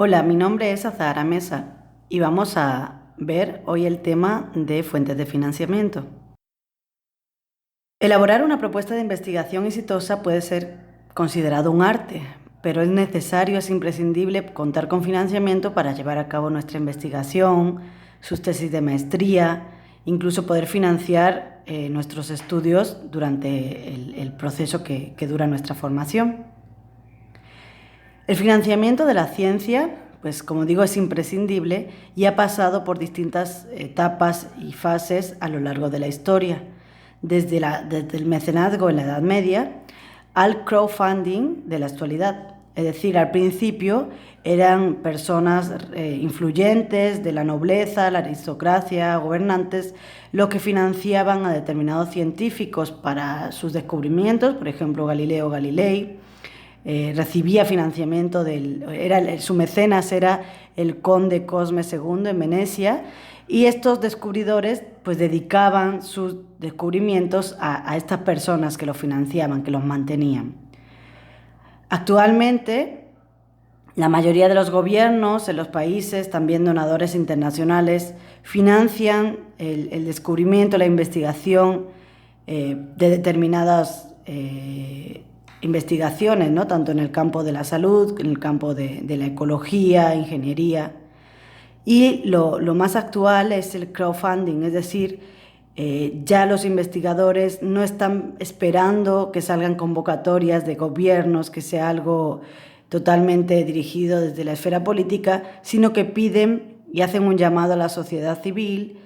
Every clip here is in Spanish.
Hola, mi nombre es Azahara Mesa y vamos a ver hoy el tema de fuentes de financiamiento. Elaborar una propuesta de investigación exitosa puede ser considerado un arte, pero es necesario, es imprescindible contar con financiamiento para llevar a cabo nuestra investigación, sus tesis de maestría, incluso poder financiar nuestros estudios durante el proceso que dura nuestra formación. El financiamiento de la ciencia, pues como digo, es imprescindible y ha pasado por distintas etapas y fases a lo largo de la historia, desde el mecenazgo en la Edad Media al crowdfunding de la actualidad. Es decir, al principio eran personas influyentes de la nobleza, la aristocracia, gobernantes, los que financiaban a determinados científicos para sus descubrimientos, por ejemplo Galileo Galilei. Recibía financiamiento su mecenas era el conde Cosme II en Venecia, y estos descubridores pues dedicaban sus descubrimientos a estas personas que los financiaban, que los mantenían. Actualmente, la mayoría de los gobiernos en los países, también donadores internacionales, financian el descubrimiento, la investigación de determinadas investigaciones, ¿no? Tanto en el campo de la salud, en el campo de la ecología, ingeniería. Y lo más actual es el crowdfunding, es decir, ya los investigadores no están esperando que salgan convocatorias de gobiernos, que sea algo totalmente dirigido desde la esfera política, sino que piden y hacen un llamado a la sociedad civil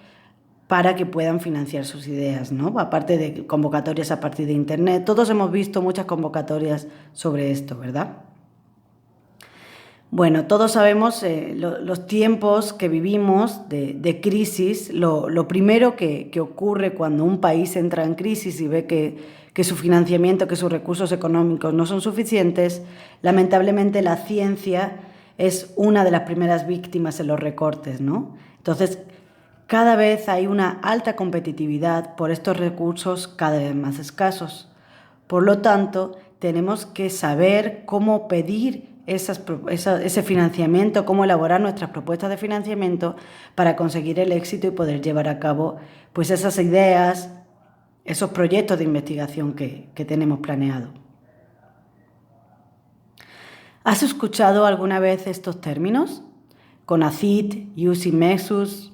para que puedan financiar sus ideas, ¿no? Aparte de convocatorias a partir de Internet. Todos hemos visto muchas convocatorias sobre esto, ¿verdad? Bueno, todos sabemos los tiempos que vivimos de crisis. Lo primero que ocurre cuando un país entra en crisis y ve que su financiamiento, que sus recursos económicos no son suficientes, lamentablemente la ciencia es una de las primeras víctimas en los recortes, ¿no? Entonces, cada vez hay una alta competitividad por estos recursos cada vez más escasos. Por lo tanto, tenemos que saber cómo pedir ese financiamiento, cómo elaborar nuestras propuestas de financiamiento para conseguir el éxito y poder llevar a cabo pues, esas ideas, esos proyectos de investigación que tenemos planeado. ¿Has escuchado alguna vez estos términos? CONACYT, UC Nexus,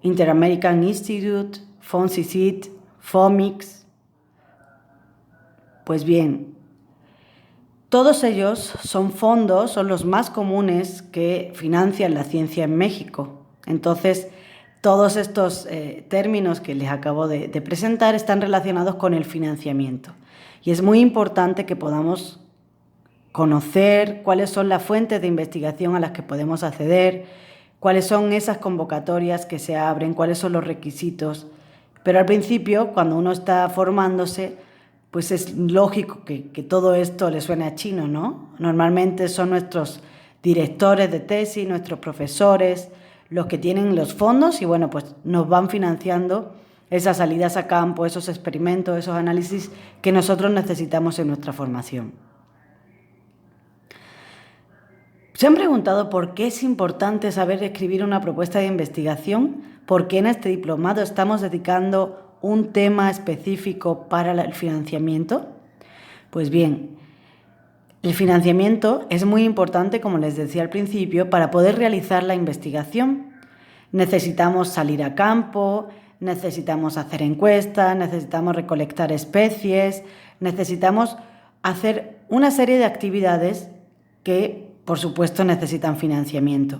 Inter-American Institute, FONCICIT, FOMIX. Pues bien, todos ellos son fondos, son los más comunes que financian la ciencia en México. Entonces, todos estos términos que les acabo de presentar están relacionados con el financiamiento. Y es muy importante que podamos conocer cuáles son las fuentes de investigación a las que podemos acceder, cuáles son esas convocatorias que se abren, cuáles son los requisitos. Pero al principio, cuando uno está formándose, pues es lógico que todo esto le suene a chino, ¿no? Normalmente son nuestros directores de tesis, nuestros profesores, los que tienen los fondos y bueno, pues nos van financiando esas salidas a campo, esos experimentos, esos análisis que nosotros necesitamos en nuestra formación. ¿Se han preguntado por qué es importante saber escribir una propuesta de investigación? ¿Por qué en este diplomado estamos dedicando un tema específico para el financiamiento? Pues bien, el financiamiento es muy importante, como les decía al principio, para poder realizar la investigación. Necesitamos salir a campo, necesitamos hacer encuestas, necesitamos recolectar especies, necesitamos hacer una serie de actividades que por supuesto, necesitan financiamiento.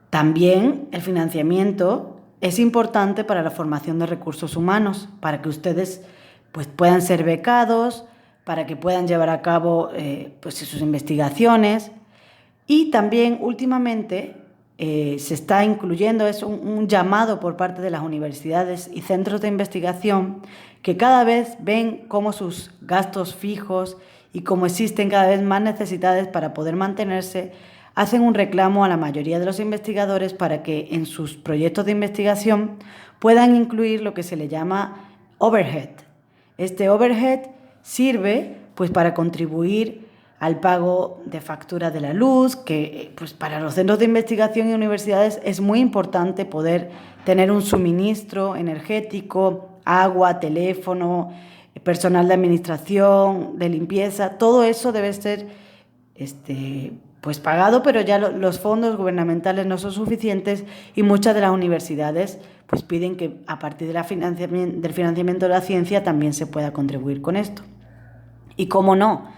También el financiamiento es importante para la formación de recursos humanos, para que ustedes pues, puedan ser becados, para que puedan llevar a cabo pues, sus investigaciones. Y también últimamente se está incluyendo, es un llamado por parte de las universidades y centros de investigación que cada vez ven cómo sus gastos fijos y como existen cada vez más necesidades para poder mantenerse, hacen un reclamo a la mayoría de los investigadores para que en sus proyectos de investigación puedan incluir lo que se le llama overhead. Este overhead sirve pues, para contribuir al pago de factura de la luz, que pues para los centros de investigación y universidades es muy importante poder tener un suministro energético, agua, teléfono, personal de administración, de limpieza. Todo eso debe ser pues pagado, pero ya los fondos gubernamentales no son suficientes y muchas de las universidades pues piden que a partir del financiamiento de la ciencia también se pueda contribuir con esto. Y cómo no,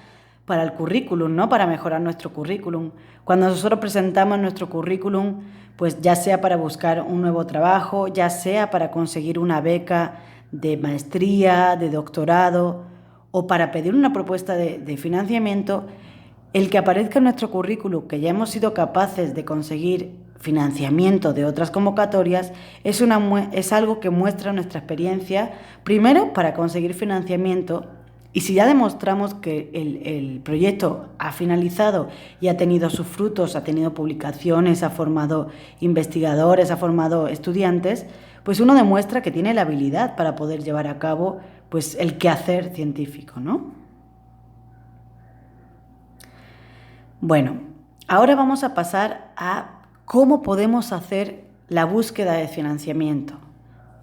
para el currículum, ¿no? Para mejorar nuestro currículum. Cuando nosotros presentamos nuestro currículum, pues ya sea para buscar un nuevo trabajo, ya sea para conseguir una beca de maestría, de doctorado o para pedir una propuesta de financiamiento, el que aparezca en nuestro currículum que ya hemos sido capaces de conseguir financiamiento de otras convocatorias es algo que muestra nuestra experiencia, primero para conseguir financiamiento, y si ya demostramos que el proyecto ha finalizado y ha tenido sus frutos, ha tenido publicaciones, ha formado investigadores, ha formado estudiantes, pues uno demuestra que tiene la habilidad para poder llevar a cabo pues el quehacer científico, ¿no? Bueno, ahora vamos a pasar a cómo podemos hacer la búsqueda de financiamiento.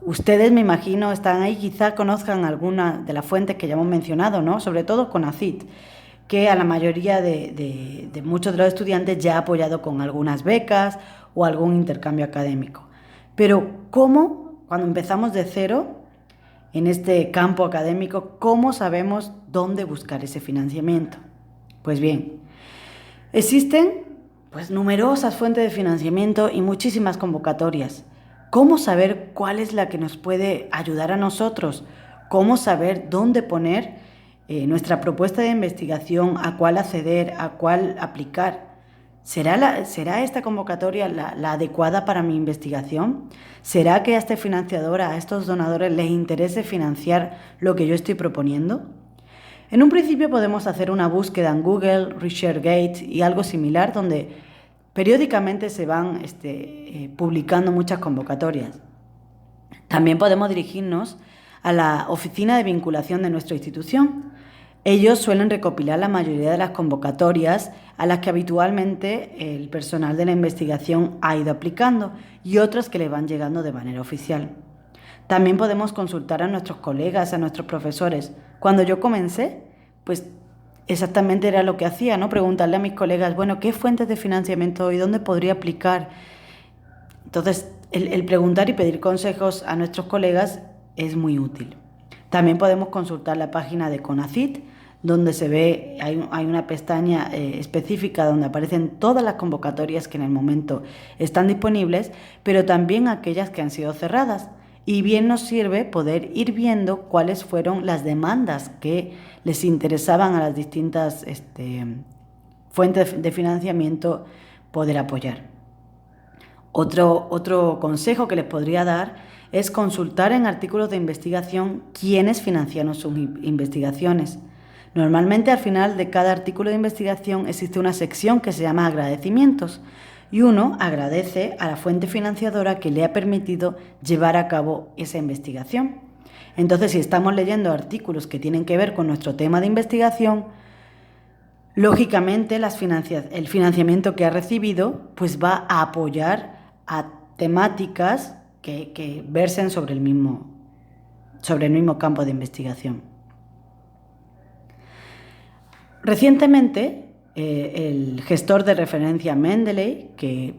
Ustedes, me imagino, están ahí, quizá conozcan alguna de las fuentes que ya hemos mencionado, ¿no? Sobre todo CONACYT, que a la mayoría de muchos de los estudiantes ya ha apoyado con algunas becas o algún intercambio académico. Pero ¿cómo, cuando empezamos de cero en este campo académico, cómo sabemos dónde buscar ese financiamiento? Pues bien, existen pues numerosas fuentes de financiamiento y muchísimas convocatorias. ¿Cómo saber cuál es la que nos puede ayudar a nosotros? ¿Cómo saber dónde poner nuestra propuesta de investigación, a cuál acceder, a cuál aplicar? ¿Será esta convocatoria la adecuada para mi investigación? ¿Será que a este financiador, a estos donadores, les interese financiar lo que yo estoy proponiendo? En un principio podemos hacer una búsqueda en Google, ResearchGate y algo similar, donde periódicamente se van publicando muchas convocatorias. También podemos dirigirnos a la oficina de vinculación de nuestra institución. Ellos suelen recopilar la mayoría de las convocatorias a las que habitualmente el personal de la investigación ha ido aplicando y otras que le van llegando de manera oficial. También podemos consultar a nuestros colegas, a nuestros profesores. Cuando yo comencé, pues exactamente era lo que hacía, ¿no? Preguntarle a mis colegas, bueno, ¿qué fuentes de financiamiento y dónde podría aplicar? Entonces, el preguntar y pedir consejos a nuestros colegas es muy útil. También podemos consultar la página de CONACYT, donde se ve, hay una pestaña específica donde aparecen todas las convocatorias que en el momento están disponibles, pero también aquellas que han sido cerradas. Y bien nos sirve poder ir viendo cuáles fueron las demandas que les interesaban a las distintas fuentes de financiamiento poder apoyar. Otro consejo que les podría dar es consultar en artículos de investigación quiénes financiaron sus investigaciones. Normalmente al final de cada artículo de investigación existe una sección que se llama agradecimientos, y uno agradece a la fuente financiadora que le ha permitido llevar a cabo esa investigación. Entonces, si estamos leyendo artículos que tienen que ver con nuestro tema de investigación, lógicamente el financiamiento que ha recibido pues va a apoyar a temáticas que versen sobre el mismo campo de investigación. Recientemente, el gestor de referencia Mendeley, que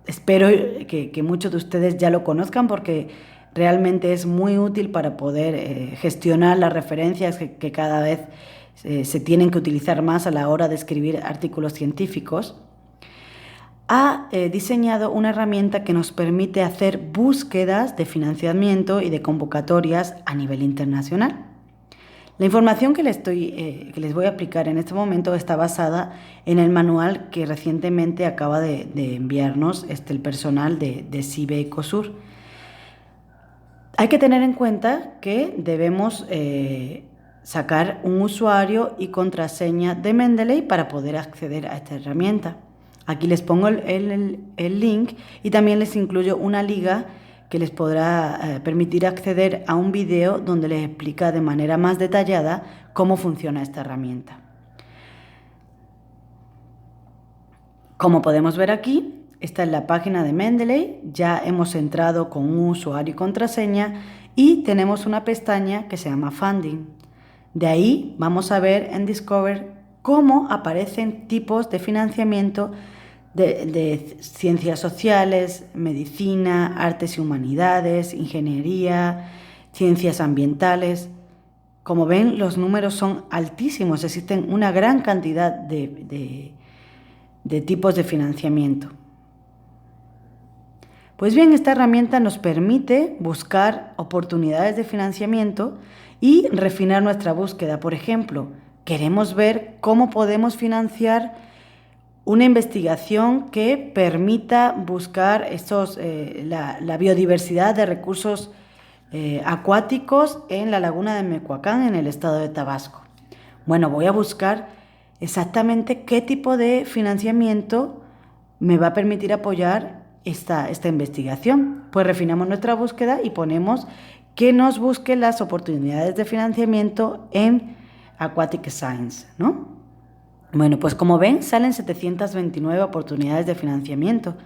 espero que muchos de ustedes ya lo conozcan porque realmente es muy útil para poder gestionar las referencias que cada vez se tienen que utilizar más a la hora de escribir artículos científicos, ha diseñado una herramienta que nos permite hacer búsquedas de financiamiento y de convocatorias a nivel internacional. La información que les voy a aplicar en este momento está basada en el manual que recientemente acaba de enviarnos el personal de CIBE Ecosur. Hay que tener en cuenta que debemos sacar un usuario y contraseña de Mendeley para poder acceder a esta herramienta. Aquí les pongo el link y también les incluyo una liga que les podrá permitir acceder a un video donde les explica de manera más detallada cómo funciona esta herramienta. Como podemos ver aquí, esta es la página de Mendeley, ya hemos entrado con un usuario y contraseña y tenemos una pestaña que se llama Funding. De ahí vamos a ver en Discover cómo aparecen tipos de financiamiento de ciencias sociales, medicina, artes y humanidades, ingeniería, ciencias ambientales. Como ven, los números son altísimos, existen una gran cantidad de tipos de financiamiento. Pues bien, esta herramienta nos permite buscar oportunidades de financiamiento y refinar nuestra búsqueda. Por ejemplo, queremos ver cómo podemos financiar una investigación que permita buscar la biodiversidad de recursos acuáticos en la laguna de Mecoacán, en el estado de Tabasco. Bueno, voy a buscar exactamente qué tipo de financiamiento me va a permitir apoyar esta investigación. Pues refinamos nuestra búsqueda y ponemos que nos busque las oportunidades de financiamiento en Aquatic Science, ¿no? Bueno, pues como ven, salen 729 oportunidades de financiamiento.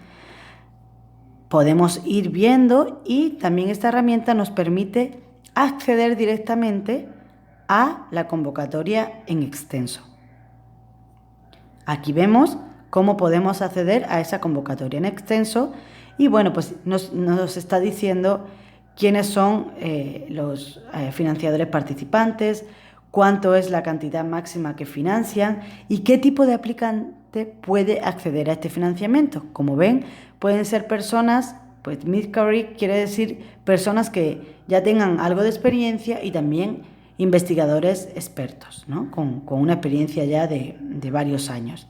Podemos ir viendo y también esta herramienta nos permite acceder directamente a la convocatoria en extenso. Aquí vemos cómo podemos acceder a esa convocatoria en extenso y bueno, pues nos está diciendo quiénes son los financiadores participantes, cuánto es la cantidad máxima que financian y qué tipo de aplicante puede acceder a este financiamiento. Como ven, pueden ser personas, pues mid-career quiere decir personas que ya tengan algo de experiencia y también investigadores expertos, ¿no? con una experiencia ya de varios años.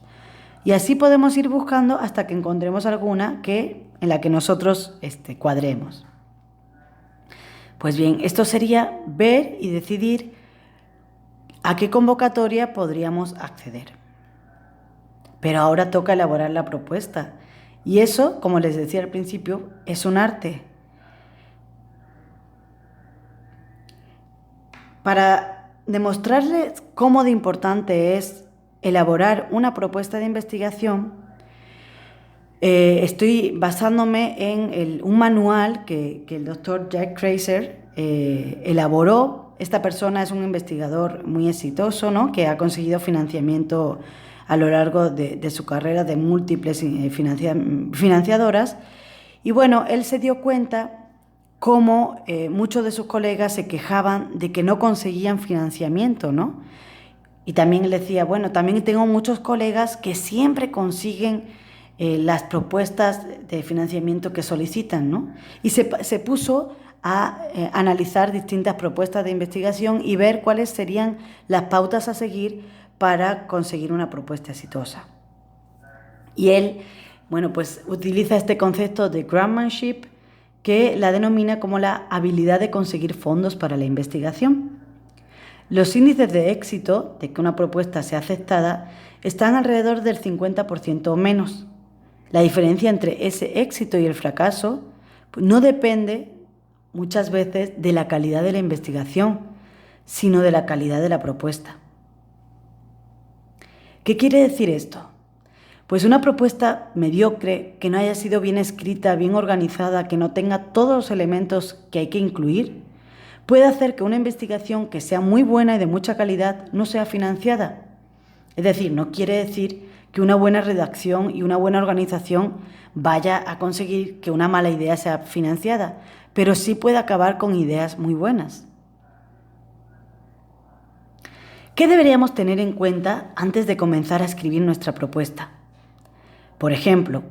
Y así podemos ir buscando hasta que encontremos alguna en la que nosotros cuadremos. Pues bien, esto sería ver y decidir a qué convocatoria podríamos acceder. Pero ahora toca elaborar la propuesta. Y eso, como les decía al principio, es un arte. Para demostrarles cómo de importante es elaborar una propuesta de investigación, estoy basándome en un manual que el doctor Jack Kreiser elaboró. Esta persona es un investigador muy exitoso, ¿no? Que ha conseguido financiamiento a lo largo de su carrera de múltiples financiadoras. Y bueno, él se dio cuenta cómo muchos de sus colegas se quejaban de que no conseguían financiamiento, ¿no? Y también él decía, bueno, también tengo muchos colegas que siempre consiguen las propuestas de financiamiento que solicitan, ¿no? Y se puso a analizar distintas propuestas de investigación y ver cuáles serían las pautas a seguir para conseguir una propuesta exitosa. Y él, bueno, pues utiliza este concepto de grantmanship que la denomina como la habilidad de conseguir fondos para la investigación. Los índices de éxito de que una propuesta sea aceptada están alrededor del 50% o menos. La diferencia entre ese éxito y el fracaso no depende muchas veces de la calidad de la investigación, sino de la calidad de la propuesta. ¿Qué quiere decir esto? Pues una propuesta mediocre, que no haya sido bien escrita, bien organizada, que no tenga todos los elementos que hay que incluir, puede hacer que una investigación que sea muy buena y de mucha calidad no sea financiada. Es decir, no quiere decir que una buena redacción y una buena organización vaya a conseguir que una mala idea sea financiada, pero sí puede acabar con ideas muy buenas. ¿Qué deberíamos tener en cuenta antes de comenzar a escribir nuestra propuesta? Por ejemplo,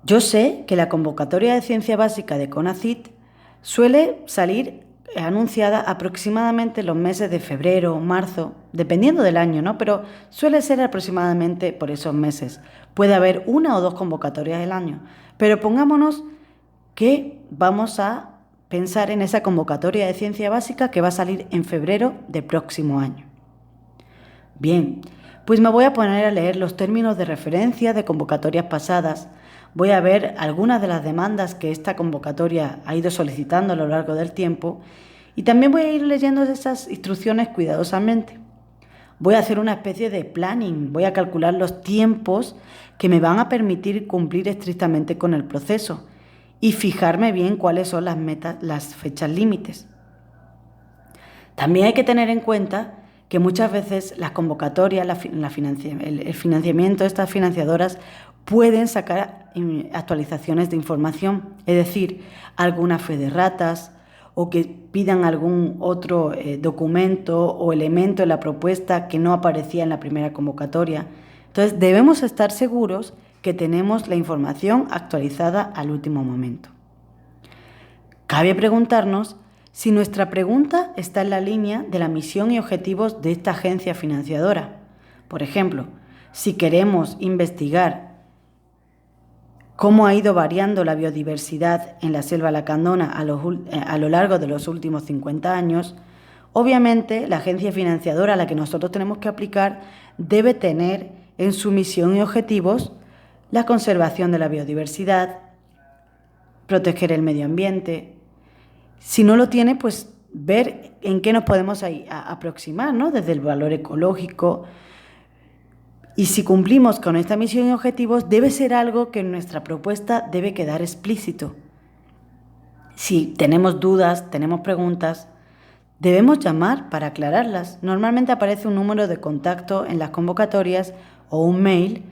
yo sé que la convocatoria de ciencia básica de CONACYT suele salir anunciada aproximadamente en los meses de febrero o marzo, dependiendo del año, ¿no? Pero suele ser aproximadamente por esos meses. Puede haber una o dos convocatorias al año, pero pongámonos que vamos a pensar en esa convocatoria de ciencia básica que va a salir en febrero del próximo año. Bien, pues me voy a poner a leer los términos de referencia de convocatorias pasadas. Voy a ver algunas de las demandas que esta convocatoria ha ido solicitando a lo largo del tiempo y también voy a ir leyendo esas instrucciones cuidadosamente. Voy a hacer una especie de planning, voy a calcular los tiempos que me van a permitir cumplir estrictamente con el proceso y fijarme bien cuáles son las metas, las fechas límites. También hay que tener en cuenta que muchas veces las convocatorias, el financiamiento de estas financiadoras pueden sacar actualizaciones de información, es decir, alguna fe de ratas o que pidan algún otro documento o elemento en la propuesta que no aparecía en la primera convocatoria. Entonces, debemos estar seguros que tenemos la información actualizada al último momento. Cabe preguntarnos si nuestra pregunta está en la línea de la misión y objetivos de esta agencia financiadora. Por ejemplo, si queremos investigar cómo ha ido variando la biodiversidad en la selva lacandona a lo largo de los últimos 50 años, obviamente la agencia financiadora a la que nosotros tenemos que aplicar debe tener en su misión y objetivos la conservación de la biodiversidad, proteger el medio ambiente. Si no lo tiene, pues ver en qué nos podemos aproximar, ¿no? Desde el valor ecológico. Y si cumplimos con esta misión y objetivos, debe ser algo que en nuestra propuesta debe quedar explícito. Si tenemos dudas, tenemos preguntas, debemos llamar para aclararlas. Normalmente aparece un número de contacto en las convocatorias o un mail,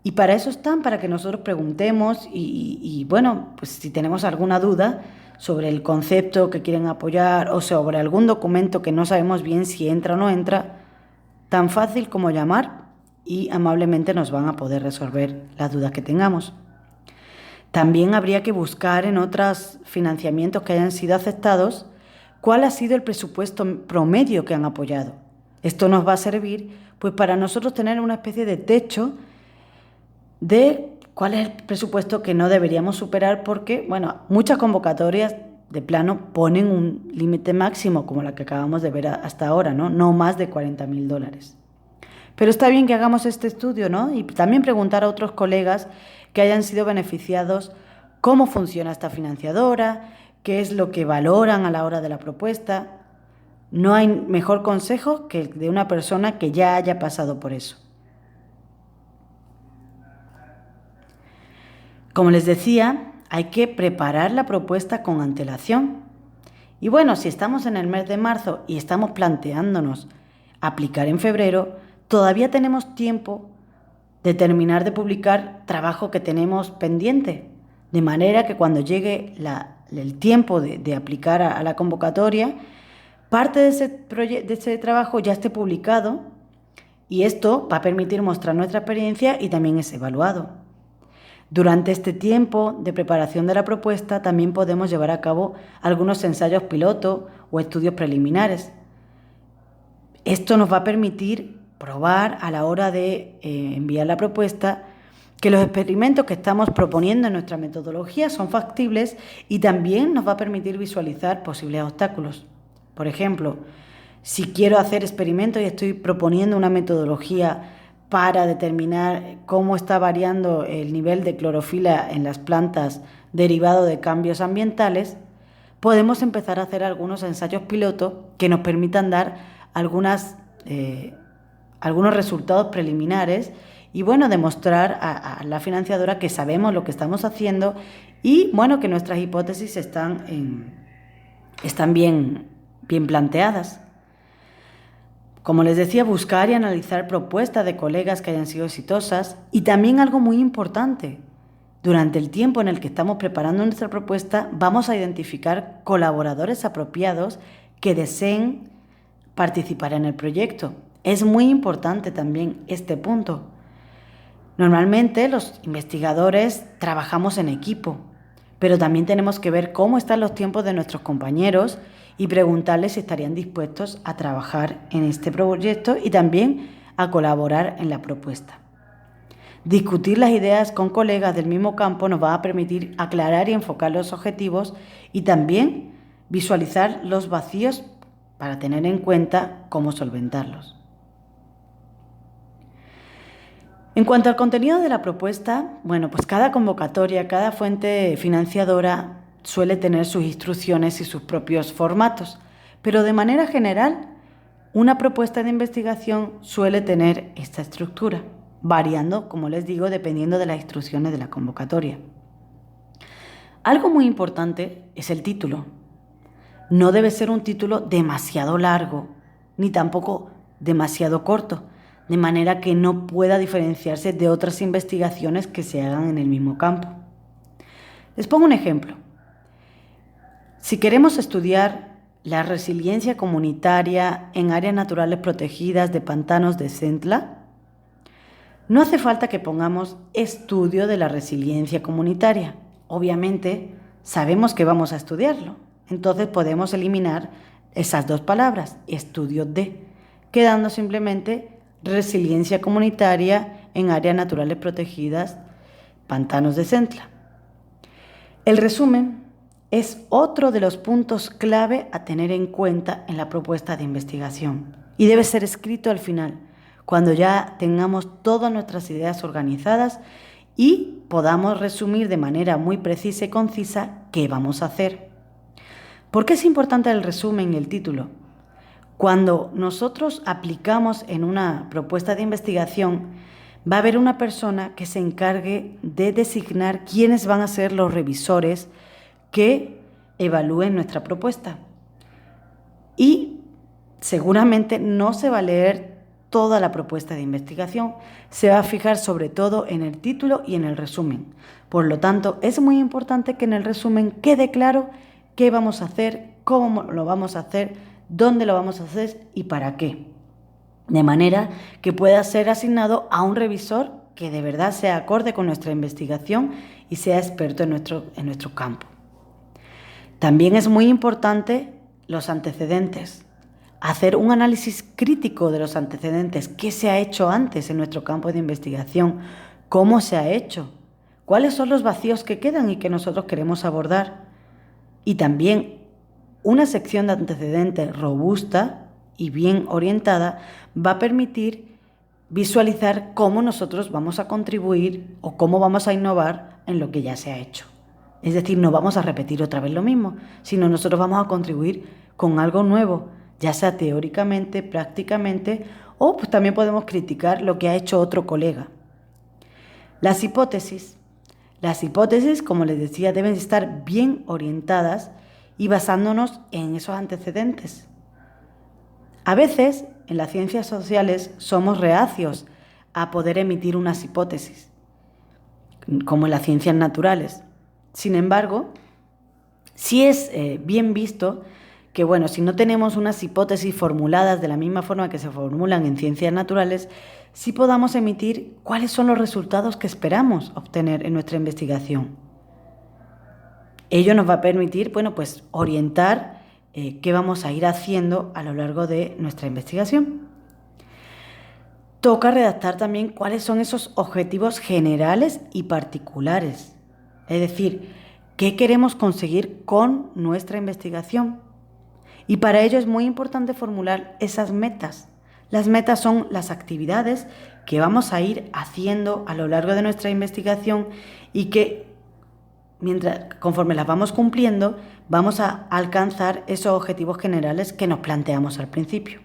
y para eso están, para que nosotros preguntemos y bueno, pues si tenemos alguna duda sobre el concepto que quieren apoyar o sobre algún documento que no sabemos bien si entra o no entra, tan fácil como llamar y amablemente nos van a poder resolver las dudas que tengamos. También habría que buscar en otros financiamientos que hayan sido aceptados cuál ha sido el presupuesto promedio que han apoyado. Esto nos va a servir pues para nosotros tener una especie de techo de cuál es el presupuesto que no deberíamos superar, porque, bueno, muchas convocatorias de plano ponen un límite máximo, como la que acabamos de ver hasta ahora, no más de $40.000. Pero está bien que hagamos este estudio, ¿no? Y también preguntar a otros colegas que hayan sido beneficiados cómo funciona esta financiadora, qué es lo que valoran a la hora de la propuesta. No hay mejor consejo que el de una persona que ya haya pasado por eso. Como les decía, hay que preparar la propuesta con antelación. Y bueno, si estamos en el mes de marzo y estamos planteándonos aplicar en febrero, todavía tenemos tiempo de terminar de publicar trabajo que tenemos pendiente, de manera que cuando llegue el tiempo de aplicar a la convocatoria, parte de ese trabajo ya esté publicado, y esto va a permitir mostrar nuestra experiencia y también es evaluado. Durante este tiempo de preparación de la propuesta también podemos llevar a cabo algunos ensayos piloto o estudios preliminares. Esto nos va a permitir probar a la hora de enviar la propuesta que los experimentos que estamos proponiendo en nuestra metodología son factibles, y también nos va a permitir visualizar posibles obstáculos. Por ejemplo, si quiero hacer experimentos y estoy proponiendo una metodología para determinar cómo está variando el nivel de clorofila en las plantas derivado de cambios ambientales, podemos empezar a hacer algunos ensayos piloto que nos permitan dar algunos resultados preliminares y, bueno, demostrar a la financiadora que sabemos lo que estamos haciendo y, bueno, que nuestras hipótesis están bien planteadas. Como les decía, buscar y analizar propuestas de colegas que hayan sido exitosas, y también algo muy importante, durante el tiempo en el que estamos preparando nuestra propuesta vamos a identificar colaboradores apropiados que deseen participar en el proyecto. Es muy importante también este punto. Normalmente los investigadores trabajamos en equipo, pero también tenemos que ver cómo están los tiempos de nuestros compañeros y preguntarles si estarían dispuestos a trabajar en este proyecto y también a colaborar en la propuesta. Discutir las ideas con colegas del mismo campo nos va a permitir aclarar y enfocar los objetivos y también visualizar los vacíos para tener en cuenta cómo solventarlos. En cuanto al contenido de la propuesta, bueno, pues cada convocatoria, cada fuente financiadora suele tener sus instrucciones y sus propios formatos, pero de manera general Una propuesta de investigación suele tener esta estructura, variando, como les digo, dependiendo de las instrucciones de la convocatoria. Algo muy importante es el título. No debe ser un título demasiado largo, ni tampoco demasiado corto, de manera que no pueda diferenciarse de otras investigaciones que se hagan en el mismo campo. Les pongo un ejemplo. Si queremos estudiar la resiliencia comunitaria en áreas naturales protegidas de pantanos de Centla, no hace falta que pongamos estudio de la resiliencia comunitaria. Obviamente, sabemos que vamos a estudiarlo. Entonces podemos eliminar esas dos palabras, estudio de, quedando simplemente resiliencia comunitaria en áreas naturales protegidas, pantanos de Centla. El resumen es otro de los puntos clave a tener en cuenta en la propuesta de investigación y debe ser escrito al final, cuando ya tengamos todas nuestras ideas organizadas y podamos resumir de manera muy precisa y concisa qué vamos a hacer. ¿Por qué es importante el resumen y el título? Cuando nosotros aplicamos en una propuesta de investigación, va a haber una persona que se encargue de designar quiénes van a ser los revisores que evalúen nuestra propuesta. Y seguramente no se va a leer toda la propuesta de investigación, se va a fijar sobre todo en el título y en el resumen. Por lo tanto, es muy importante que en el resumen quede claro qué vamos a hacer, cómo lo vamos a hacer, dónde lo vamos a hacer y para qué. De manera que pueda ser asignado a un revisor que de verdad sea acorde con nuestra investigación y sea experto en nuestro campo. También es muy importante los antecedentes. Hacer un análisis crítico de los antecedentes, qué se ha hecho antes en nuestro campo de investigación, cómo se ha hecho, cuáles son los vacíos que quedan y que nosotros queremos abordar. Y también una sección de antecedentes robusta y bien orientada va a permitir visualizar cómo nosotros vamos a contribuir o cómo vamos a innovar en lo que ya se ha hecho. Es decir, no vamos a repetir otra vez lo mismo, sino nosotros vamos a contribuir con algo nuevo, ya sea teóricamente, prácticamente, o pues también podemos criticar lo que ha hecho otro colega. Las hipótesis, como les decía, deben estar bien orientadas y basándonos en esos antecedentes. A veces, en las ciencias sociales, somos reacios a poder emitir unas hipótesis, como en las ciencias naturales. Sin embargo, sí es bien visto que, si no tenemos unas hipótesis formuladas de la misma forma que se formulan en ciencias naturales, sí podamos emitir cuáles son los resultados que esperamos obtener en nuestra investigación. Ello nos va a permitir, orientar qué vamos a ir haciendo a lo largo de nuestra investigación. Toca redactar también cuáles son esos objetivos generales y particulares. Es decir, qué queremos conseguir con nuestra investigación. Y para ello es muy importante formular esas metas. Las metas son las actividades que vamos a ir haciendo a lo largo de nuestra investigación y que, conforme las vamos cumpliendo, vamos a alcanzar esos objetivos generales que nos planteamos al principio.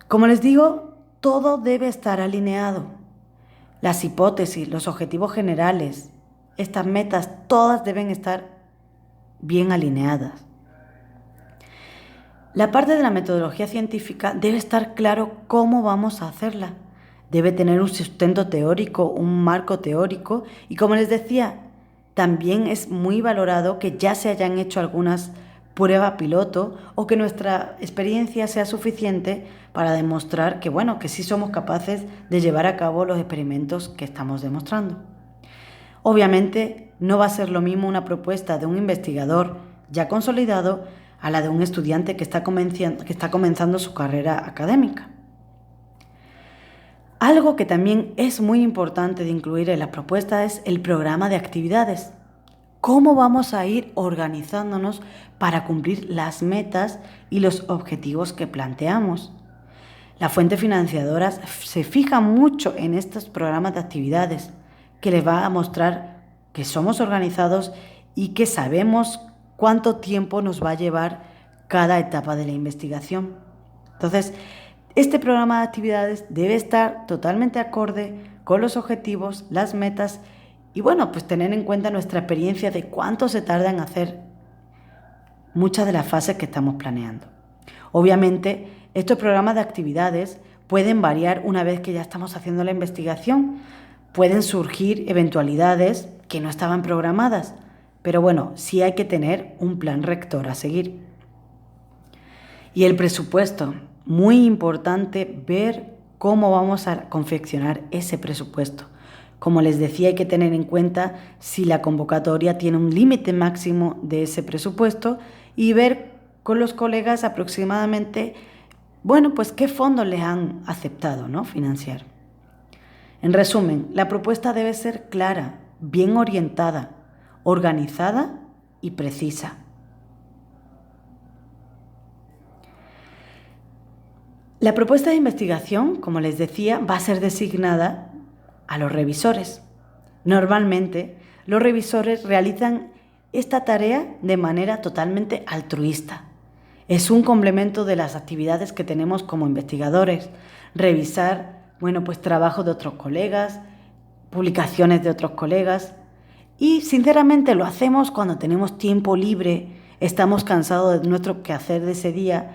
Como les digo, todo debe estar alineado. Las hipótesis, los objetivos generales, estas metas, todas deben estar bien alineadas. La parte de la metodología científica debe estar claro cómo vamos a hacerla. Debe tener un sustento teórico, un marco teórico y, como les decía, también es muy valorado que ya se hayan hecho algunas pruebas piloto o que nuestra experiencia sea suficiente para demostrar que sí somos capaces de llevar a cabo los experimentos que estamos demostrando. Obviamente, no va a ser lo mismo una propuesta de un investigador ya consolidado a la de un estudiante que está comenzando su carrera académica. Algo que también es muy importante de incluir en la propuesta es el programa de actividades. ¿Cómo vamos a ir organizándonos para cumplir las metas y los objetivos que planteamos? La fuente financiadora se fija mucho en estos programas de actividades que les va a mostrar que somos organizados y que sabemos cuánto tiempo nos va a llevar cada etapa de la investigación. Entonces, este programa de actividades debe estar totalmente acorde con los objetivos, las metas y bueno, pues tener en cuenta nuestra experiencia de cuánto se tarda en hacer muchas de las fases que estamos planeando. Obviamente, estos programas de actividades pueden variar una vez que ya estamos haciendo la investigación. Pueden surgir eventualidades que no estaban programadas, pero bueno, sí hay que tener un plan rector a seguir. Y el presupuesto, muy importante ver cómo vamos a confeccionar ese presupuesto. Como les decía, hay que tener en cuenta si la convocatoria tiene un límite máximo de ese presupuesto y ver con los colegas aproximadamente, bueno, pues qué fondos les han aceptado, ¿no? Financiar. En resumen, la propuesta debe ser clara, bien orientada, organizada y precisa. La propuesta de investigación, como les decía, va a ser designada a los revisores. Normalmente, los revisores realizan esta tarea de manera totalmente altruista. Es un complemento de las actividades que tenemos como investigadores. Revisar, bueno, pues trabajo de otros colegas, publicaciones de otros colegas. Y sinceramente lo hacemos cuando tenemos tiempo libre, estamos cansados de nuestro quehacer de ese día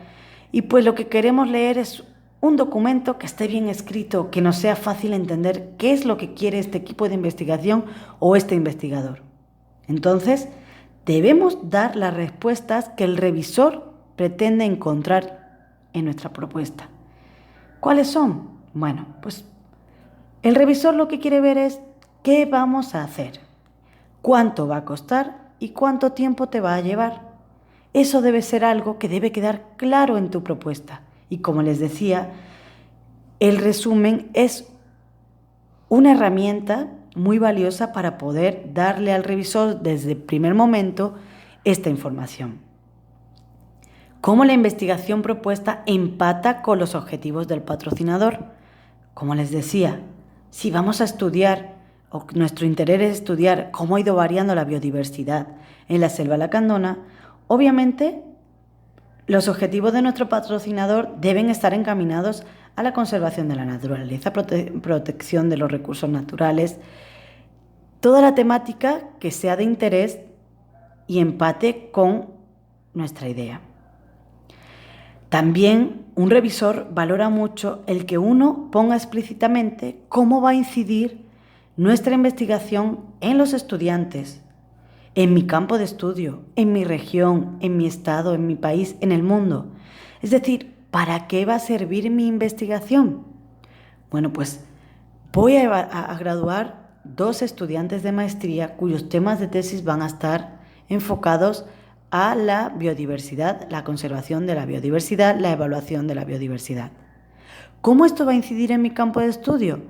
y pues lo que queremos leer es un documento que esté bien escrito, que nos sea fácil entender qué es lo que quiere este equipo de investigación o este investigador. Entonces, debemos dar las respuestas que el revisor pretende encontrar en nuestra propuesta. ¿Cuáles son? Bueno, pues el revisor lo que quiere ver es qué vamos a hacer, cuánto va a costar y cuánto tiempo te va a llevar. Eso debe ser algo que debe quedar claro en tu propuesta. Y como les decía, el resumen es una herramienta muy valiosa para poder darle al revisor desde el primer momento esta información. ¿Cómo la investigación propuesta empata con los objetivos del patrocinador? Como les decía, si vamos a estudiar, o nuestro interés es estudiar cómo ha ido variando la biodiversidad en la selva lacandona, obviamente los objetivos de nuestro patrocinador deben estar encaminados a la conservación de la naturaleza, protección de los recursos naturales, toda la temática que sea de interés y empate con nuestra idea. También un revisor valora mucho el que uno ponga explícitamente cómo va a incidir nuestra investigación en los estudiantes, en mi campo de estudio, en mi región, en mi estado, en mi país, en el mundo. Es decir, ¿para qué va a servir mi investigación? Bueno, pues voy a graduar 2 estudiantes de maestría cuyos temas de tesis van a estar enfocados a la biodiversidad, la conservación de la biodiversidad, la evaluación de la biodiversidad. ¿Cómo esto va a incidir en mi campo de estudio?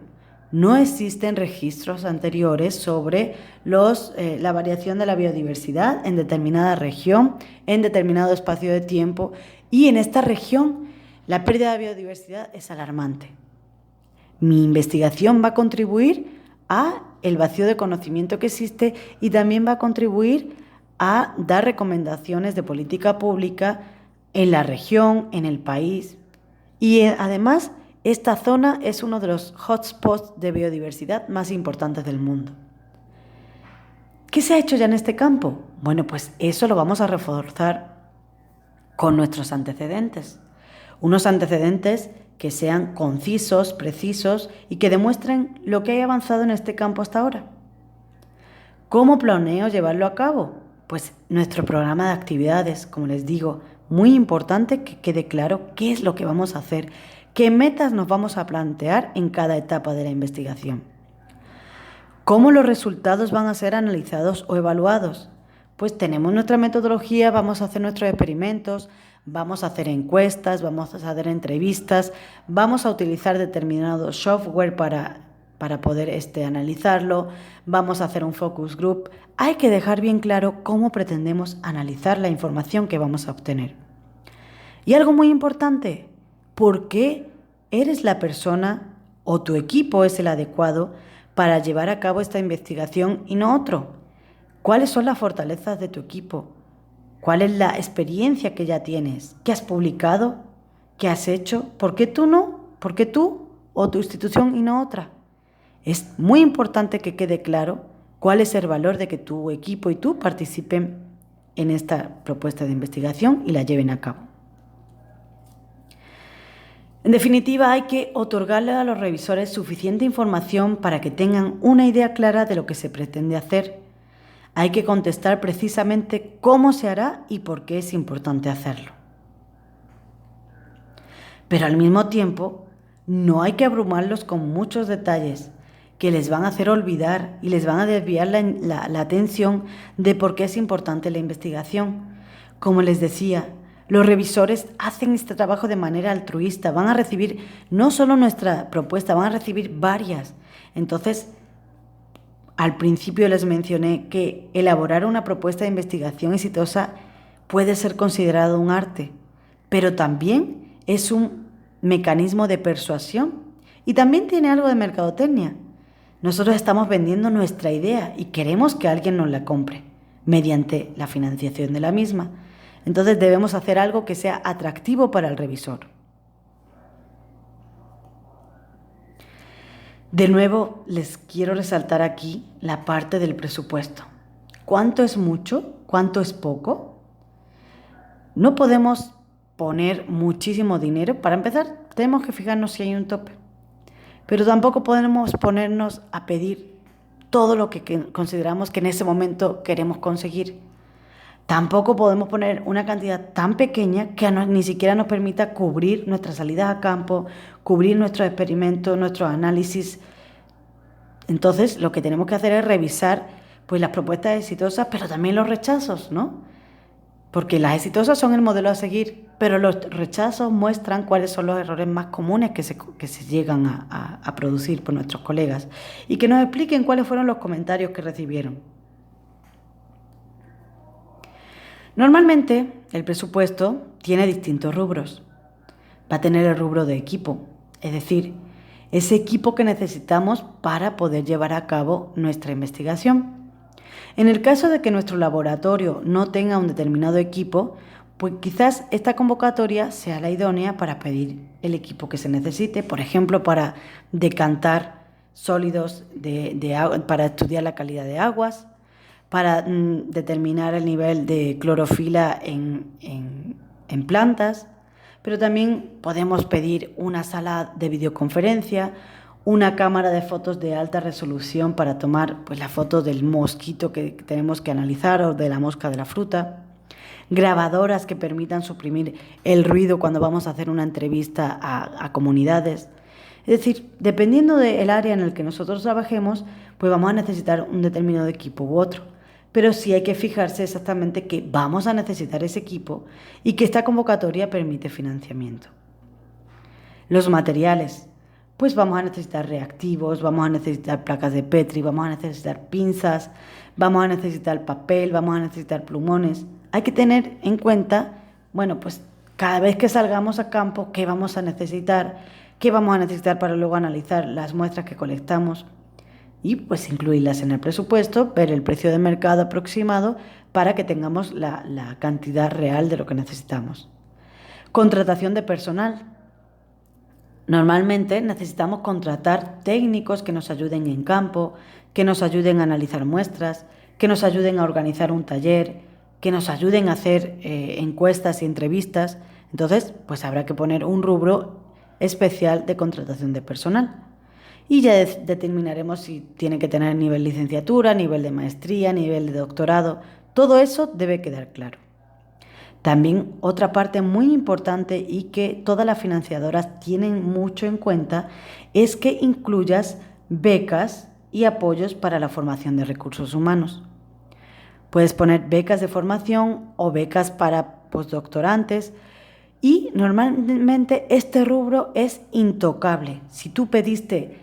No existen registros anteriores sobre la variación de la biodiversidad en determinada región, en determinado espacio de tiempo, y en esta región la pérdida de biodiversidad es alarmante. Mi investigación va a contribuir a el vacío de conocimiento que existe y también va a contribuir a dar recomendaciones de política pública en la región, en el país. Y además, esta zona es uno de los hotspots de biodiversidad más importantes del mundo. ¿Qué se ha hecho ya en este campo? Bueno, pues eso lo vamos a reforzar con nuestros antecedentes. Unos antecedentes que sean concisos, precisos y que demuestren lo que ha avanzado en este campo hasta ahora. ¿Cómo planeo llevarlo a cabo? Pues nuestro programa de actividades, como les digo, muy importante que quede claro qué es lo que vamos a hacer, qué metas nos vamos a plantear en cada etapa de la investigación. ¿Cómo los resultados van a ser analizados o evaluados? Pues tenemos nuestra metodología, vamos a hacer nuestros experimentos, vamos a hacer encuestas, vamos a hacer entrevistas, vamos a utilizar determinado software para poder analizarlo, vamos a hacer un focus group. Hay que dejar bien claro cómo pretendemos analizar la información que vamos a obtener. Y algo muy importante, ¿por qué eres la persona o tu equipo es el adecuado para llevar a cabo esta investigación y no otro? ¿Cuáles son las fortalezas de tu equipo? ¿Cuál es la experiencia que ya tienes? ¿Qué has publicado? ¿Qué has hecho? ¿Por qué tú no? ¿Por qué tú o tu institución y no otra? Es muy importante que quede claro cuál es el valor de que tu equipo y tú participen en esta propuesta de investigación y la lleven a cabo. En definitiva, hay que otorgarle a los revisores suficiente información para que tengan una idea clara de lo que se pretende hacer. Hay que contestar precisamente cómo se hará y por qué es importante hacerlo. Pero al mismo tiempo, no hay que abrumarlos con muchos detalles que les van a hacer olvidar y les van a desviar la atención de por qué es importante la investigación. Como les decía, los revisores hacen este trabajo de manera altruista, van a recibir no solo nuestra propuesta, van a recibir varias. Entonces, al principio les mencioné que elaborar una propuesta de investigación exitosa puede ser considerado un arte, pero también es un mecanismo de persuasión y también tiene algo de mercadotecnia. Nosotros estamos vendiendo nuestra idea y queremos que alguien nos la compre mediante la financiación de la misma. Entonces debemos hacer algo que sea atractivo para el revisor. De nuevo, les quiero resaltar aquí la parte del presupuesto. ¿Cuánto es mucho? ¿Cuánto es poco? No podemos poner muchísimo dinero. Para empezar, tenemos que fijarnos si hay un tope. Pero tampoco podemos ponernos a pedir todo lo que consideramos que en ese momento queremos conseguir. Tampoco podemos poner una cantidad tan pequeña que ni siquiera nos permita cubrir nuestras salidas a campo, cubrir nuestros experimentos, nuestros análisis. Entonces, lo que tenemos que hacer es revisar pues, las propuestas exitosas, pero también los rechazos, ¿no? Porque las exitosas son el modelo a seguir, pero los rechazos muestran cuáles son los errores más comunes que se llegan a producir por nuestros colegas y que nos expliquen cuáles fueron los comentarios que recibieron. Normalmente, el presupuesto tiene distintos rubros. Va a tener el rubro de equipo, es decir, ese equipo que necesitamos para poder llevar a cabo nuestra investigación. En el caso de que nuestro laboratorio no tenga un determinado equipo, pues quizás esta convocatoria sea la idónea para pedir el equipo que se necesite, por ejemplo, para decantar sólidos de agua, para estudiar la calidad de aguas, para determinar el nivel de clorofila en plantas, pero también podemos pedir una sala de videoconferencia, una cámara de fotos de alta resolución para tomar pues, la foto del mosquito que tenemos que analizar o de la mosca de la fruta, grabadoras que permitan suprimir el ruido cuando vamos a hacer una entrevista a comunidades. Es decir, dependiendo del área en el que nosotros trabajemos, pues vamos a necesitar un determinado equipo u otro. Pero sí hay que fijarse exactamente que vamos a necesitar ese equipo y que esta convocatoria permite financiamiento. Los materiales, pues vamos a necesitar reactivos, vamos a necesitar placas de Petri, vamos a necesitar pinzas, vamos a necesitar papel, vamos a necesitar plumones. Hay que tener en cuenta, bueno, pues cada vez que salgamos a campo, qué vamos a necesitar para luego analizar las muestras que colectamos y pues incluirlas en el presupuesto, ver el precio de mercado aproximado para que tengamos la cantidad real de lo que necesitamos. Contratación de personal. Normalmente necesitamos contratar técnicos que nos ayuden en campo, que nos ayuden a analizar muestras, que nos ayuden a organizar un taller, que nos ayuden a hacer encuestas y entrevistas. Entonces, pues habrá que poner un rubro especial de contratación de personal. Y ya determinaremos si tiene que tener nivel licenciatura, nivel de maestría, nivel de doctorado. Todo eso debe quedar claro. También otra parte muy importante y que todas las financiadoras tienen mucho en cuenta es que incluyas becas y apoyos para la formación de recursos humanos. Puedes poner becas de formación o becas para postdoctorantes y normalmente este rubro es intocable. Si tú pediste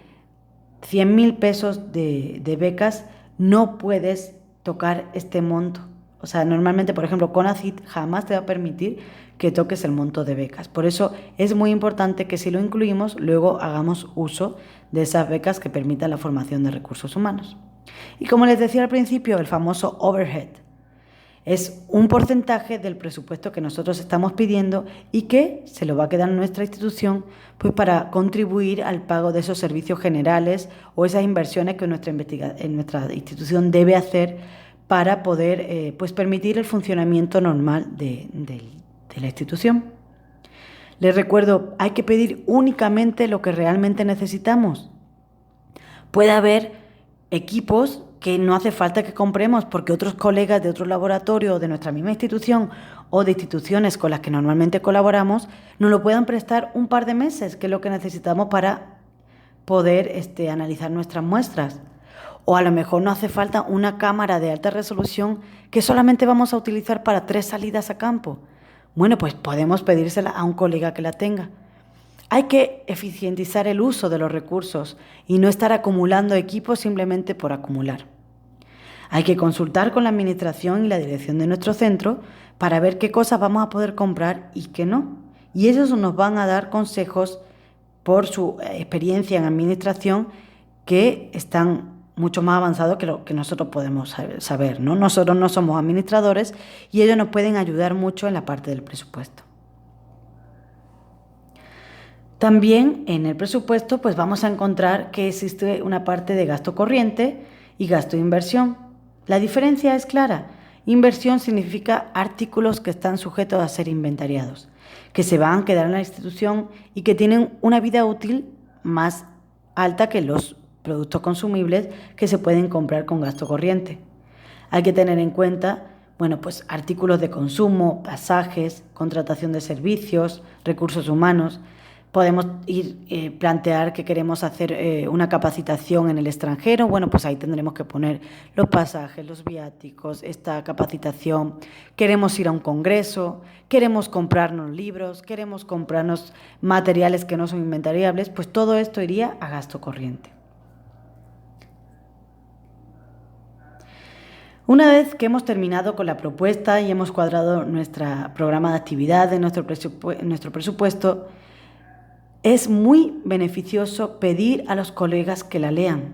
100.000 pesos de becas, no puedes tocar este monto. O sea, normalmente, por ejemplo, CONACYT jamás te va a permitir que toques el monto de becas. Por eso es muy importante que si lo incluimos, luego hagamos uso de esas becas que permitan la formación de recursos humanos. Y como les decía al principio, el famoso overhead. Es un porcentaje del presupuesto que nosotros estamos pidiendo y que se lo va a quedar nuestra institución pues para contribuir al pago de esos servicios generales o esas inversiones que nuestra institución debe hacer para poder pues permitir el funcionamiento normal de la institución. Les recuerdo, hay que pedir únicamente lo que realmente necesitamos. Puede haber equipos que no hace falta que compremos porque otros colegas de otros laboratorios de nuestra misma institución o de instituciones con las que normalmente colaboramos nos lo puedan prestar un par de meses, que es lo que necesitamos para poder analizar nuestras muestras. O a lo mejor no hace falta una cámara de alta resolución que solamente vamos a utilizar para 3 salidas a campo. Bueno, pues podemos pedírsela a un colega que la tenga. Hay que eficientizar el uso de los recursos y no estar acumulando equipos simplemente por acumular. Hay que consultar con la administración y la dirección de nuestro centro para ver qué cosas vamos a poder comprar y qué no. Y ellos nos van a dar consejos por su experiencia en administración que están mucho más avanzados que lo que nosotros podemos saber, ¿no? Nosotros no somos administradores y ellos nos pueden ayudar mucho en la parte del presupuesto. También en el presupuesto pues vamos a encontrar que existe una parte de gasto corriente y gasto de inversión. La diferencia es clara. Inversión significa artículos que están sujetos a ser inventariados, que se van a quedar en la institución y que tienen una vida útil más alta que los productos consumibles que se pueden comprar con gasto corriente. Hay que tener en cuenta, pues artículos de consumo, pasajes, contratación de servicios, recursos humanos. Podemos plantear que queremos hacer una capacitación en el extranjero. Pues ahí tendremos que poner los pasajes, los viáticos, esta capacitación. Queremos ir a un congreso, queremos comprarnos libros, queremos comprarnos materiales que no son inventariables, pues todo esto iría a gasto corriente. Una vez que hemos terminado con la propuesta y hemos cuadrado nuestro programa de actividades, nuestro presupuesto, es muy beneficioso pedir a los colegas que la lean,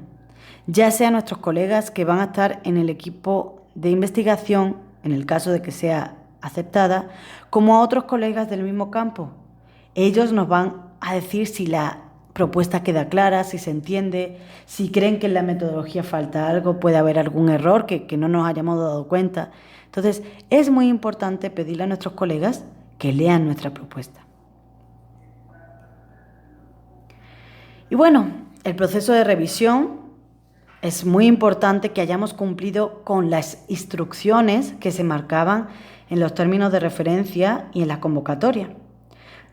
ya sea nuestros colegas que van a estar en el equipo de investigación, en el caso de que sea aceptada, como a otros colegas del mismo campo. Ellos nos van a decir si la propuesta queda clara, si se entiende, si creen que en la metodología falta algo, puede haber algún error que no nos hayamos dado cuenta. Entonces, es muy importante pedirle a nuestros colegas que lean nuestra propuesta. Y el proceso de revisión es muy importante que hayamos cumplido con las instrucciones que se marcaban en los términos de referencia y en la convocatoria.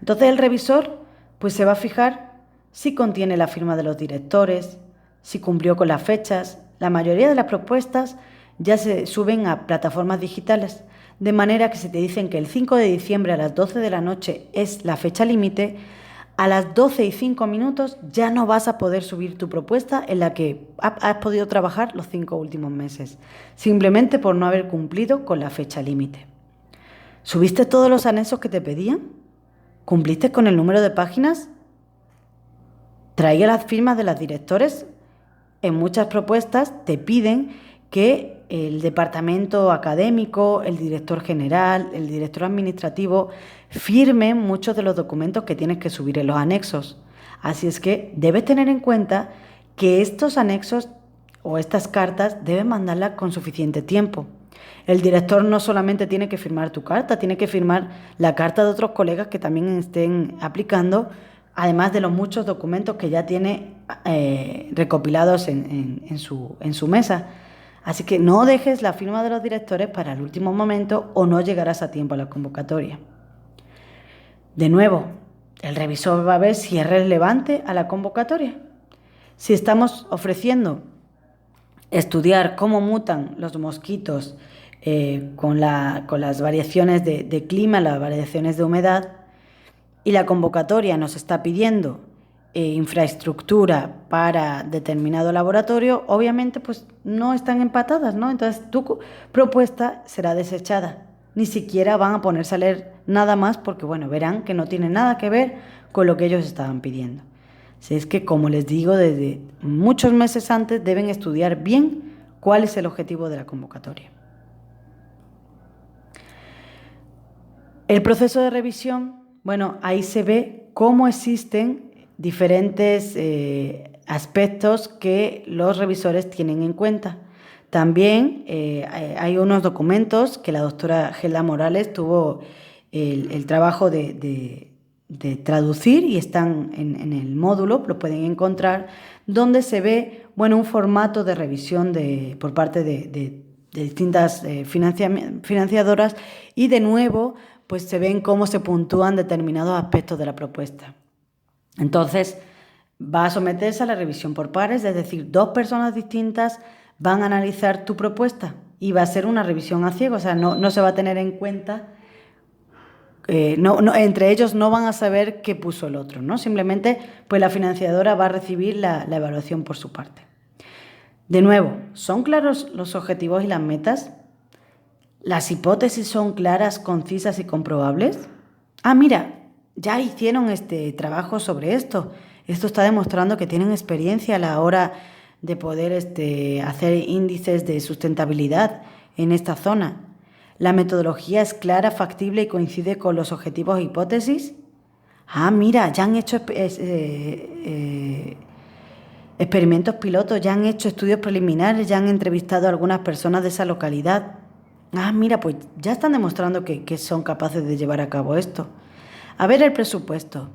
Entonces el revisor se va a fijar si contiene la firma de los directores, si cumplió con las fechas. La mayoría de las propuestas ya se suben a plataformas digitales, de manera que si te dicen que el 5 de diciembre a las 12 de la noche es la fecha límite, a las 12:05 ya no vas a poder subir tu propuesta en la que has podido trabajar los 5 últimos meses, simplemente por no haber cumplido con la fecha límite. ¿Subiste todos los anexos que te pedían? ¿Cumpliste con el número de páginas? ¿Traía las firmas de los directores? En muchas propuestas te piden que el departamento académico, el director general, el director administrativo firmen muchos de los documentos que tienes que subir en los anexos. Así es que debes tener en cuenta que estos anexos o estas cartas debes mandarlas con suficiente tiempo. El director no solamente tiene que firmar tu carta, tiene que firmar la carta de otros colegas que también estén aplicando, además de los muchos documentos que ya tiene recopilados en su mesa. Así que no dejes la firma de los directores para el último momento o no llegarás a tiempo a la convocatoria. De nuevo, el revisor va a ver si es relevante a la convocatoria. Si estamos ofreciendo estudiar cómo mutan los mosquitos con las variaciones de clima, las variaciones de humedad, y la convocatoria nos está pidiendo infraestructura para determinado laboratorio, obviamente no están empatadas, ¿no? Entonces tu propuesta será desechada. Ni siquiera van a ponerse a leer nada más porque, verán que no tiene nada que ver con lo que ellos estaban pidiendo. Así es que, como les digo, desde muchos meses antes deben estudiar bien cuál es el objetivo de la convocatoria. El proceso de revisión, bueno, ahí se ve cómo existen diferentes aspectos que los revisores tienen en cuenta. También hay unos documentos que la doctora Gelda Morales tuvo el trabajo de traducir y están en el módulo, lo pueden encontrar, donde se ve, bueno, un formato de revisión por parte de distintas financiadoras y de nuevo pues se ven cómo se puntúan determinados aspectos de la propuesta. Entonces, va a someterse a la revisión por pares, es decir, 2 personas distintas van a analizar tu propuesta y va a ser una revisión a ciego, o sea, no se va a tener en cuenta, entre ellos no van a saber qué puso el otro, ¿no? Simplemente, pues la financiadora va a recibir la evaluación por su parte. De nuevo, ¿son claros los objetivos y las metas? ¿Las hipótesis son claras, concisas y comprobables? Ah, mira, ya hicieron este trabajo sobre esto. Esto está demostrando que tienen experiencia a la hora de poder hacer índices de sustentabilidad en esta zona. ¿La metodología es clara, factible y coincide con los objetivos e hipótesis? Ah, mira, ya han hecho experimentos pilotos, ya han hecho estudios preliminares, ya han entrevistado a algunas personas de esa localidad. Ah, mira, pues ya están demostrando que son capaces de llevar a cabo esto. A ver el presupuesto.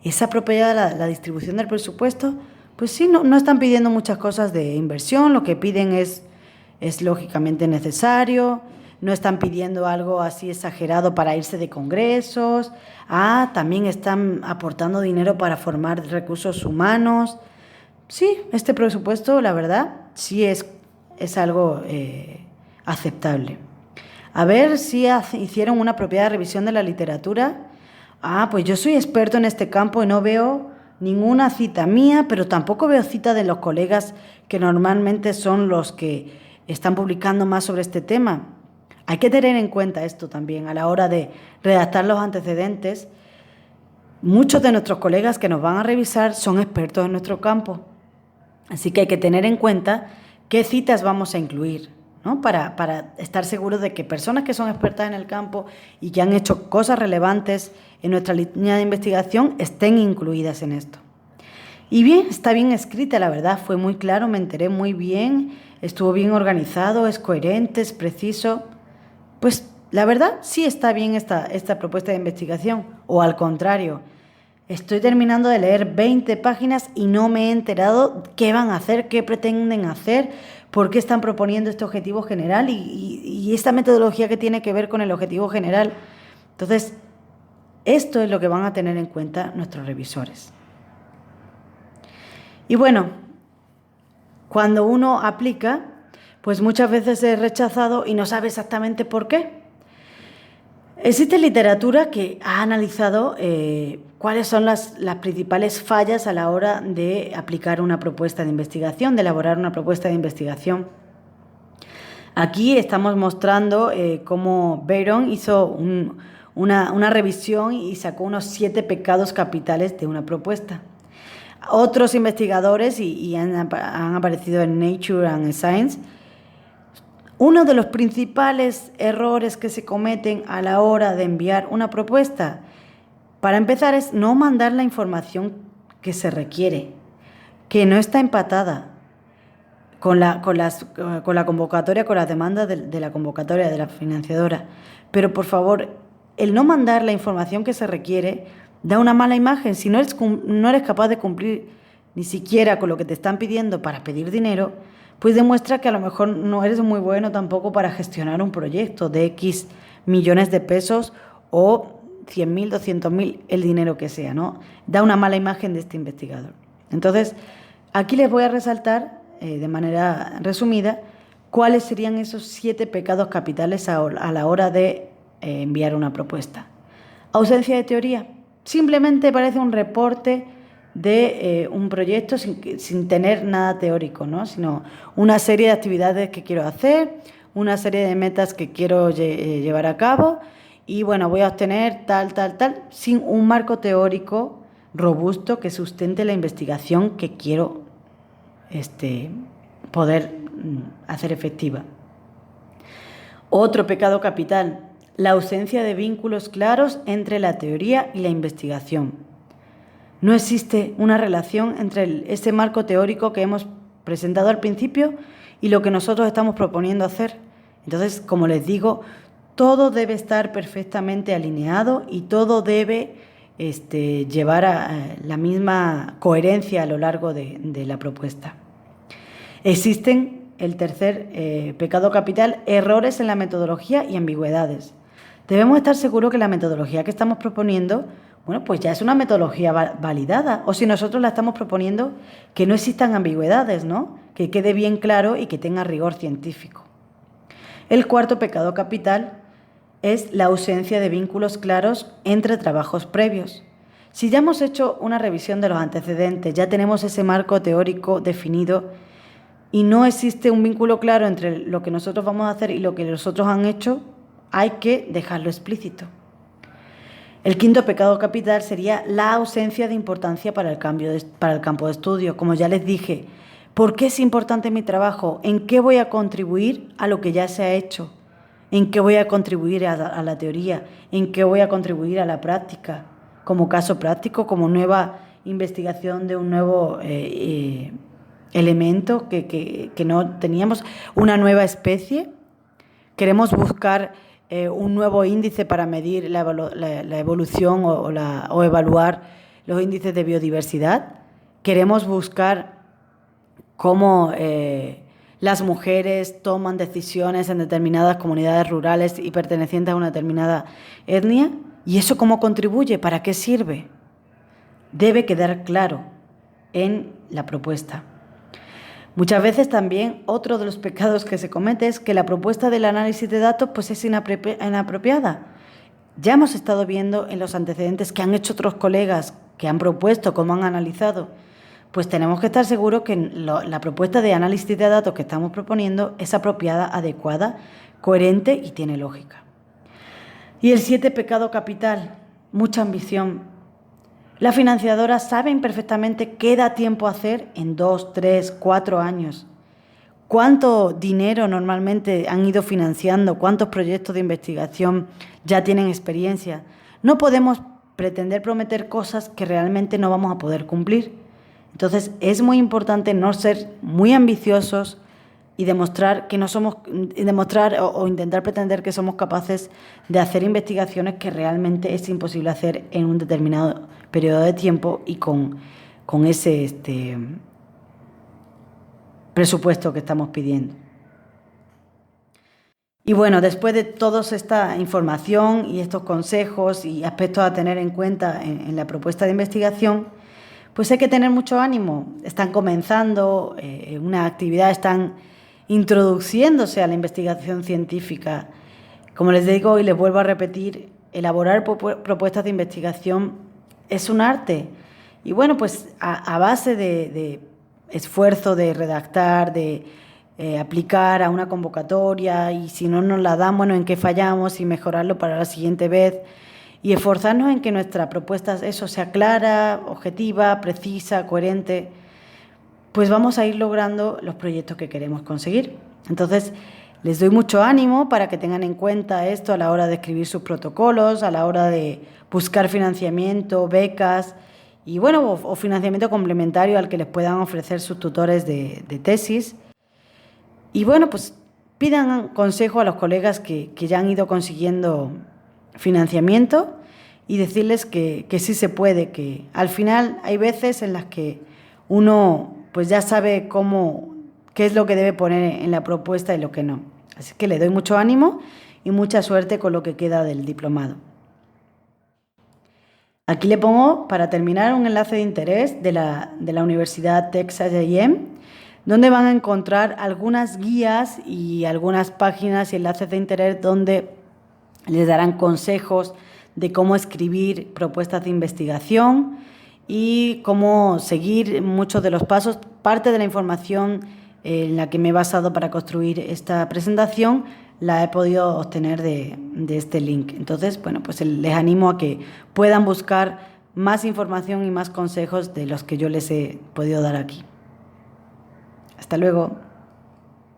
¿Es apropiada la distribución del presupuesto? Pues sí, no están pidiendo muchas cosas de inversión, lo que piden es lógicamente necesario, no están pidiendo algo así exagerado para irse de congresos. Ah, también están aportando dinero para formar recursos humanos. Sí, este presupuesto, la verdad, sí es algo aceptable. A ver si hicieron una apropiada revisión de la literatura. Ah, pues yo soy experto en este campo y no veo ninguna cita mía, pero tampoco veo cita de los colegas que normalmente son los que están publicando más sobre este tema. Hay que tener en cuenta esto también a la hora de redactar los antecedentes. Muchos de nuestros colegas que nos van a revisar son expertos en nuestro campo. Así que hay que tener en cuenta qué citas vamos a incluir, ¿no? Para estar seguros de que personas que son expertas en el campo y que han hecho cosas relevantes en nuestra línea de investigación estén incluidas en esto. Y bien, está bien escrita, la verdad, fue muy claro, me enteré muy bien, estuvo bien organizado, es coherente, es preciso. Pues la verdad sí está bien esta propuesta de investigación, o al contrario. Estoy terminando de leer 20 páginas y no me he enterado qué van a hacer, qué pretenden hacer, por qué están proponiendo este objetivo general y esta metodología que tiene que ver con el objetivo general. Entonces, esto es lo que van a tener en cuenta nuestros revisores. Y bueno, cuando uno aplica, pues muchas veces es rechazado y no sabe exactamente por qué. Existe literatura que ha analizado cuáles son las principales fallas a la hora de aplicar una propuesta de investigación, de elaborar una propuesta de investigación. Aquí estamos mostrando cómo Byron hizo una revisión y sacó unos 7 pecados capitales de una propuesta. Otros investigadores, y han aparecido en Nature and Science, uno de los principales errores que se cometen a la hora de enviar una propuesta, para empezar, es no mandar la información que se requiere, que no está empatada con la convocatoria, con las demandas de la convocatoria, de la financiadora. Pero, por favor, el no mandar la información que se requiere da una mala imagen. Si no eres capaz de cumplir ni siquiera con lo que te están pidiendo para pedir dinero, pues demuestra que a lo mejor no eres muy bueno tampoco para gestionar un proyecto de X millones de pesos o 100.000, 200.000, el dinero que sea, ¿no? Da una mala imagen de este investigador. Entonces, aquí les voy a resaltar, de manera resumida, cuáles serían esos 7 pecados capitales a la hora de enviar una propuesta. Ausencia de teoría. Simplemente parece un reporte de un proyecto sin tener nada teórico, ¿no? Sino una serie de actividades que quiero hacer, una serie de metas que quiero llevar a cabo y bueno, voy a obtener tal, sin un marco teórico robusto que sustente la investigación que quiero poder hacer efectiva. Otro pecado capital, la ausencia de vínculos claros entre la teoría y la investigación. No existe una relación entre ese marco teórico que hemos presentado al principio y lo que nosotros estamos proponiendo hacer. Entonces, como les digo, todo debe estar perfectamente alineado y todo debe llevar a la misma coherencia a lo largo de la propuesta. Existen, el tercer pecado capital, errores en la metodología y ambigüedades. Debemos estar seguros que la metodología que estamos proponiendo, bueno, pues ya es una metodología validada, o si nosotros la estamos proponiendo, que no existan ambigüedades, ¿no? Que quede bien claro y que tenga rigor científico. El cuarto pecado capital es la ausencia de vínculos claros entre trabajos previos. Si ya hemos hecho una revisión de los antecedentes, ya tenemos ese marco teórico definido y no existe un vínculo claro entre lo que nosotros vamos a hacer y lo que los otros han hecho, hay que dejarlo explícito. El quinto pecado capital sería la ausencia de importancia para el campo de estudio. Como ya les dije, ¿por qué es importante mi trabajo? ¿En qué voy a contribuir a lo que ya se ha hecho? ¿En qué voy a contribuir a la teoría? ¿En qué voy a contribuir a la práctica? Como caso práctico, como nueva investigación de un nuevo elemento que no teníamos, una nueva especie. Queremos buscar un nuevo índice para medir la evolución o evaluar los índices de biodiversidad. Queremos buscar cómo las mujeres toman decisiones en determinadas comunidades rurales y pertenecientes a una determinada etnia. ¿Y eso cómo contribuye? ¿Para qué sirve? Debe quedar claro en la propuesta. Muchas veces también otro de los pecados que se comete es que la propuesta del análisis de datos pues es inapropiada. Ya hemos estado viendo en los antecedentes que han hecho otros colegas, que han propuesto, cómo han analizado. Pues tenemos que estar seguros que la propuesta de análisis de datos que estamos proponiendo es apropiada, adecuada, coherente y tiene lógica. Y el 7 pecado capital, mucha ambición. Las financiadoras saben perfectamente qué da tiempo a hacer en 2, 3, 4 años. ¿Cuánto dinero normalmente han ido financiando? ¿Cuántos proyectos de investigación ya tienen experiencia? No podemos pretender prometer cosas que realmente no vamos a poder cumplir. Entonces, es muy importante no ser muy ambiciosos y demostrar que no somos, o intentar pretender que somos capaces de hacer investigaciones que realmente es imposible hacer en un determinado periodo de tiempo y con ese presupuesto que estamos pidiendo. Y bueno, después de toda esta información y estos consejos y aspectos a tener en cuenta en la propuesta de investigación, pues hay que tener mucho ánimo. Están comenzando una actividad, están introduciéndose a la investigación científica. Como les digo y les vuelvo a repetir, elaborar propuestas de investigación es un arte. Y bueno, pues a base de esfuerzo, de redactar, de aplicar a una convocatoria y si no nos la dan, bueno, en qué fallamos y mejorarlo para la siguiente vez. Y esforzarnos en que nuestra propuesta sea clara, objetiva, precisa, coherente, pues vamos a ir logrando los proyectos que queremos conseguir. Entonces, les doy mucho ánimo para que tengan en cuenta esto a la hora de escribir sus protocolos, a la hora de buscar financiamiento, becas y bueno, o financiamiento complementario al que les puedan ofrecer sus tutores de tesis. Y bueno, pues pidan consejo a los colegas que ya han ido consiguiendo financiamiento y decirles que sí se puede, que al final hay veces en las que uno pues ya sabe qué es lo que debe poner en la propuesta y lo que no. Así que le doy mucho ánimo y mucha suerte con lo que queda del diplomado. Aquí le pongo, para terminar, un enlace de interés de la Universidad Texas A&M, donde van a encontrar algunas guías y algunas páginas y enlaces de interés donde les darán consejos de cómo escribir propuestas de investigación y cómo seguir muchos de los pasos. Parte de la información en la que me he basado para construir esta presentación la he podido obtener de este link. Entonces, bueno, pues les animo a que puedan buscar más información y más consejos de los que yo les he podido dar aquí. Hasta luego.